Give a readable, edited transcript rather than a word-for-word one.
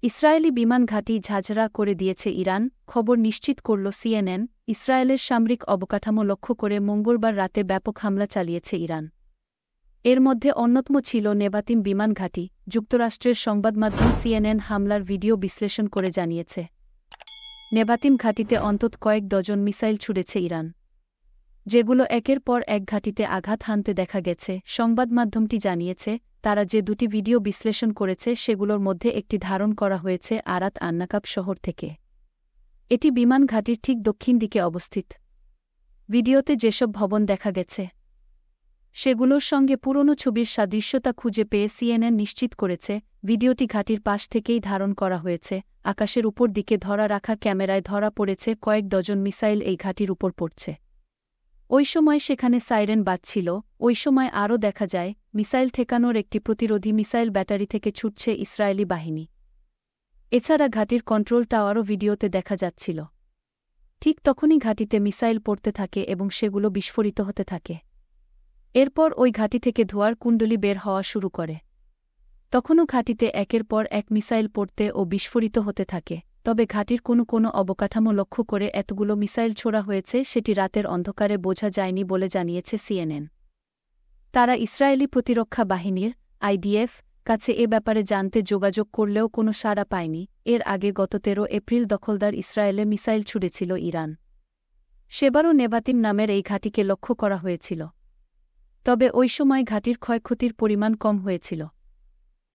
Israeli বিমান ঘাঁটি ঝাঁঝরা করে দিয়েছে ইরান, খবর নিশ্চিত করল সিএনএন। ইসরায়েলের সামরিক অবকাঠামো লক্ষ্য করে মঙ্গলবার রাতে ব্যাপক হামলা চালিয়েছে ইরান। এর মধ্যে অন্যতম ছিল নেভাতিম বিমান ঘাঁটি। যুক্তরাষ্ট্রের সংবাদমাধ্যম সিএনএন হামলার ভিডিও বিশ্লেষণ করে জানিয়েছে, নেভাতিম ঘাঁটিতে অন্তত কয়েক ডজন মিসাইল ছুড়েছে ইরান, যেগুলো একের পর এক ঘাঁটিতে আঘাত হানতে দেখা গেছে। সংবাদমাধ্যমটি জানিয়েছে, তারা যে দুটি ভিডিও বিশ্লেষণ করেছে সেগুলোর মধ্যে একটি ধারণ করা হয়েছে আরাত আন্নাকাব শহর থেকে। এটি বিমান ঘাঁটির ঠিক দক্ষিণ দিকে অবস্থিত। ভিডিওতে যেসব ভবন দেখা গেছে সেগুলোর সঙ্গে পুরনো ছবির সাদৃশ্যতা খুঁজে পেয়ে সিএনএন নিশ্চিত করেছে, ভিডিওটি ঘাঁটির পাশ থেকেই ধারণ করা হয়েছে। আকাশের উপর দিকে ধরা রাখা ক্যামেরায় ধরা পড়েছে কয়েক ডজন মিসাইল এই ঘাঁটির উপর পড়ছে। ওই সময় সেখানে সাইরেন বাজছিল। ওই সময় আরও দেখা যায়, মিসাইল ঠেকানোর একটি প্রতিরোধী মিসাইল ব্যাটারি থেকে ছুটছে ইসরায়েলি বাহিনী। এছাড়া ঘাঁটির কন্ট্রোল টাওয়ারও ভিডিওতে দেখা যাচ্ছিল। ঠিক তখনই ঘাঁটিতে মিসাইল পড়তে থাকে এবং সেগুলো বিস্ফোরিত হতে থাকে। এরপর ওই ঘাঁটি থেকে ধোঁয়ার কুণ্ডলী বের হওয়া শুরু করে। তখনও ঘাঁটিতে একের পর এক মিসাইল পড়তে ও বিস্ফোরিত হতে থাকে। তবে ঘাঁটির কোনো অবকাঠামো লক্ষ্য করে এতগুলো মিসাইল ছোড়া হয়েছে সেটি রাতের অন্ধকারে বোঝা যায়নি বলে জানিয়েছে সিএনএন। তারা ইসরায়েলি প্রতিরক্ষা বাহিনীর আইডিএফ কাছে এ ব্যাপারে জানতে যোগাযোগ করলেও কোনো সাড়া পায়নি। এর আগে গত 13 এপ্রিল দখলদার ইসরায়েলে মিসাইল ছুড়েছিল ইরান। সেবারও নেভাতিম নামের এই ঘাঁটিকে লক্ষ্য করা হয়েছিল, তবে ওই সময় ঘাঁটির ক্ষয়ক্ষতির পরিমাণ কম হয়েছিল।